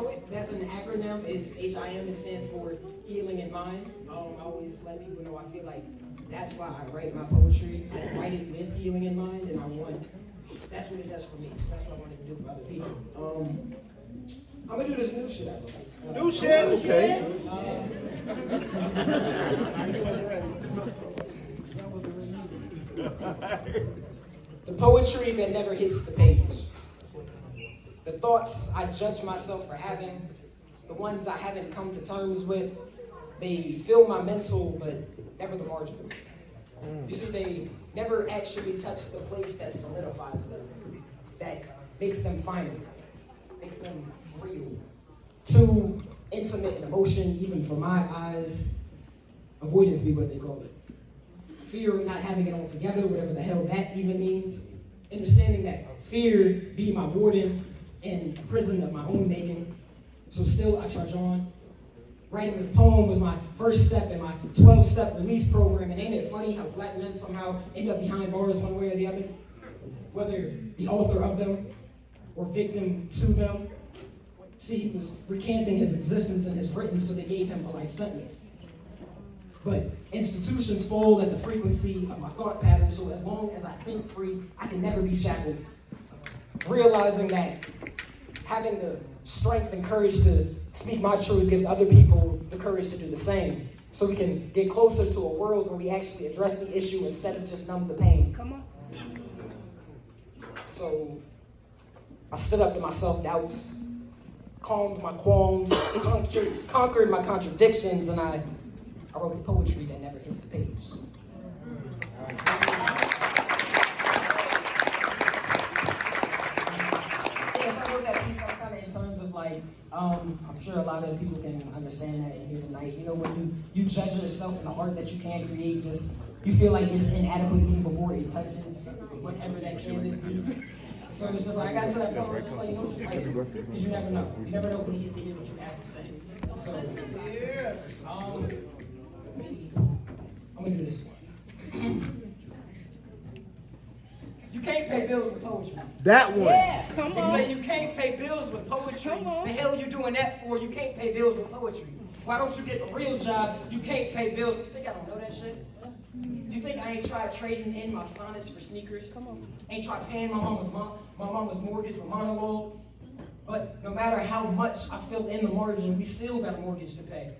poet, that's an acronym. It's H.I.M. It stands for Healing in Mind. I always let people know I feel like that's why I write my poetry. I write it with healing in mind, and that's what it does for me. So that's what I wanted to do for other people. I'm gonna do this new shit I wrote. New shit? Okay. The poetry that never hits the page. The thoughts I judge myself for having, the ones I haven't come to terms with, they fill my mental, but never the margin. You see, they never actually touch the place that solidifies them, that makes them final, makes them real. Too intimate an emotion, even for my eyes. Avoidance be what they call it. Fear of not having it all together, whatever the hell that even means. Understanding that fear be my warden in a prison of my own making. So still I charge on. Writing this poem was my first step in my 12-step release program. And ain't it funny how black men somehow end up behind bars one way or the other? Whether the author of them or victim to them. See, he was recanting his existence in his written, so they gave him a life sentence. But institutions fall at the frequency of my thought pattern, so as long as I think free, I can never be shackled. Realizing that having the strength and courage to speak my truth gives other people the courage to do the same. So we can get closer to a world where we actually address the issue instead of just numb the pain. Come on. So I stood up to my self-doubts, calmed my qualms, conquered my contradictions, and I wrote the poetry that never hit the page. Yes, I wrote that piece that was kind of in terms of like, I'm sure a lot of people can understand that in here tonight. You know, when you judge yourself in the art that you can create, just you feel like it's inadequate even before it touches whatever that canvas be. So it's just like, I got to that point, just like, you know, because you never know. You never know who needs to hear what you have to say. So, I'm gonna do this one. You can't pay bills with poetry. That one. Yeah, come They on. say you can't pay bills with poetry. Come on. The hell you doing that for? You can't pay bills with poetry. Why don't you get a real job? You can't pay bills. You think I don't know that shit? You think I ain't tried trading in my sonnets for sneakers? Come on. Ain't tried paying my mama's mortgage with monologue? But no matter how much I fill in the margin, we still got a mortgage to pay.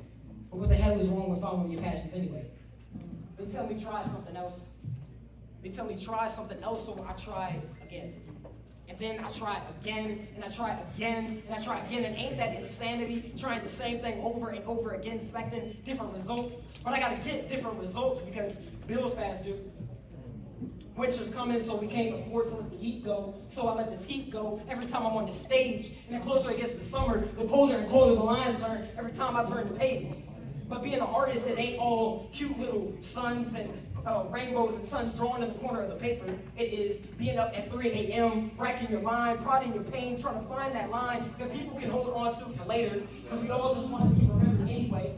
But what the hell is wrong with following your passions anyway? They tell me try something else. They tell me try something else, so I try again. And then I try again, and I try again, and I try again. And ain't that insanity, trying the same thing over and over again, expecting different results? But I gotta get different results because bills past due. Winter's coming, so we can't afford to let the heat go. So I let this heat go every time I'm on the stage. And the closer it gets to summer, the colder and colder the lines turn every time I turn the page. But being an artist, it ain't all cute little suns and rainbows and suns drawn in the corner of the paper. It is being up at 3 a.m., racking your mind, prodding your pain, trying to find that line that people can hold on to for later, because we all just want to be remembered anyway.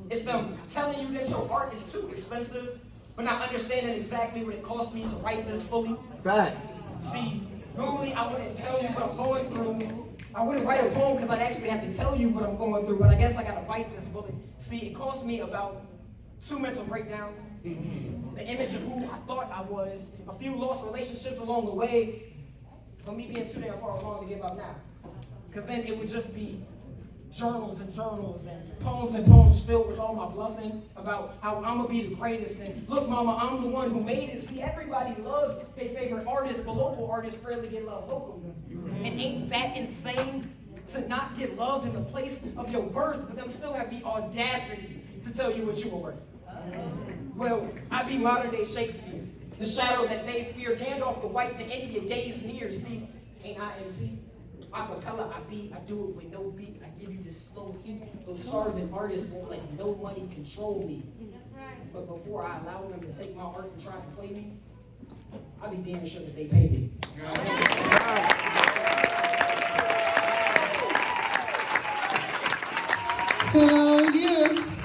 It's them telling you that your art is too expensive, but not understanding exactly what it cost me to write this fully. Fact. See, normally I wouldn't tell you what I'm going through. I wouldn't write a poem because I'd actually have to tell you what I'm going through, but I guess I gotta bite this bullet. See, it cost me about 2 mental breakdowns, the image of who I thought I was, a few lost relationships along the way, but me being too damn far along to give up now. Because then it would just be journals and poems filled with all my bluffing about how I'm gonna be the greatest. And look, mama, I'm the one who made it. See, everybody loves their favorite artists, but local artists rarely get love locally. And ain't that insane to not get loved in the place of your birth, but them still have the audacity to tell you what you were worth? Well, I be modern day Shakespeare, the shadow that they fear, Gandalf the White, the end of your days near. See, ain't I MC? Acapella, I do it with no beat. I give you this slow heat. Those starving artists won't let no money control me. That's right. But before I allow them to take my art and try to play me, I'll be damn sure that they pay me. Hell yeah.